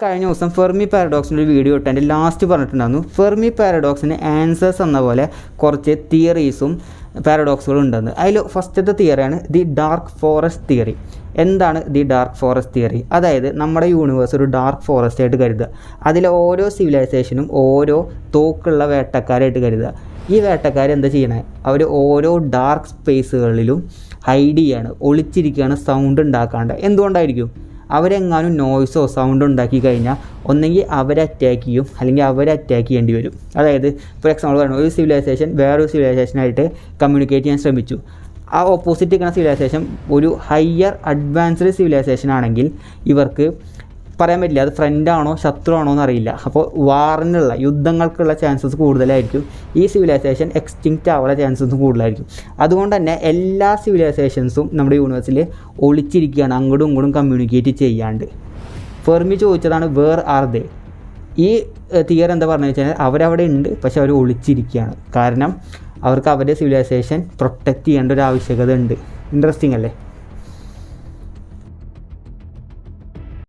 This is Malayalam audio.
കഴിഞ്ഞ ദിവസം ഫെർമി പാരഡോക്സിൻ്റെ ഒരു വീഡിയോ ഇട്ട് എൻ്റെ ലാസ്റ്റ് പറഞ്ഞിട്ടുണ്ടായിരുന്നു. ഫെർമി പാരഡോക്സിന് ആൻസേഴ്സ് എന്ന പോലെ കുറച്ച് തിയറീസും പാരഡോക്സുകളും ഉണ്ടെന്ന്. അതിൽ ഫസ്റ്റത്തെ തിയറിയാണ് ദി ഡാർക്ക് ഫോറസ്റ്റ് തിയറി. എന്താണ് ദി ഡാർക്ക് ഫോറസ്റ്റ് തിയറി? അതായത് നമ്മുടെ യൂണിവേഴ്സ് ഒരു ഡാർക്ക് ഫോറസ്റ്റ് ആയിട്ട് കരുതുക. അതിലെ ഓരോ സിവിലൈസേഷനും ഓരോ തോക്കുള്ള വേട്ടക്കാരായിട്ട് കരുതുക. ഈ വേട്ടക്കാർ എന്താ ചെയ്യണേ? അവർ ഓരോ ഡാർക്ക് സ്പേസുകളിലും ഹൈഡ് ചെയ്യാണ്, ഒളിച്ചിരിക്കുകയാണ്, സൗണ്ട് ഉണ്ടാക്കാണ്ട്. എന്തുകൊണ്ടായിരിക്കും? അവരെങ്ങാനും നോയ്സോ സൗണ്ട് ഉണ്ടാക്കി കഴിഞ്ഞാൽ ഒന്നെങ്കിൽ അവരെ അറ്റാക്ക് ചെയ്യും, അല്ലെങ്കിൽ അവരെ അറ്റാക്ക് ചെയ്യേണ്ടി വരും. അതായത് ഫോർ എക്സാമ്പിൾ പറഞ്ഞു, ഒരു സിവിലൈസേഷൻ വേറൊരു സിവിലൈസേഷനായിട്ട് കമ്മ്യൂണിക്കേറ്റ് ചെയ്യാൻ ശ്രമിച്ചു. ആ ഓപ്പോസിറ്റ് നിൽക്കുന്ന സിവിലൈസേഷൻ ഒരു ഹയർ അഡ്വാൻസ്ഡ് സിവിലൈസേഷൻ ആണെങ്കിൽ ഇവർക്ക് പറയാൻ പറ്റില്ല അത് ഫ്രണ്ടാണോ ശത്രുവാണോ എന്നറിയില്ല. അപ്പോൾ വാറിനുള്ള യുദ്ധങ്ങൾക്കുള്ള ചാൻസസ് കൂടുതലായിരിക്കും. ഈ സിവിലൈസേഷൻ എക്സ്റ്റിങ്ക്റ്റ് ആവാനുള്ള ചാൻസസും കൂടുതലായിരിക്കും. അതുകൊണ്ട് തന്നെ എല്ലാ സിവിലൈസേഷൻസും നമ്മുടെ യൂണിവേഴ്സിൽ ഒളിച്ചിരിക്കുകയാണ്, അങ്ങോട്ടും ഇങ്ങോട്ടും കമ്മ്യൂണിക്കേറ്റ് ചെയ്യാണ്ട്. ഫെർമി ചോദിച്ചതാണ് വേർ ആർ ദേ. ഈ തിയറി എന്താ പറഞ്ഞു വെച്ചാൽ അവരവിടെ ഉണ്ട്, പക്ഷെ അവർ ഒളിച്ചിരിക്കുകയാണ്. കാരണം അവർക്ക് അവരുടെ സിവിലൈസേഷൻ പ്രൊട്ടക്റ്റ് ചെയ്യേണ്ട ഒരു ആവശ്യകത ഉണ്ട്. ഇൻട്രസ്റ്റിംഗ് അല്ലേ?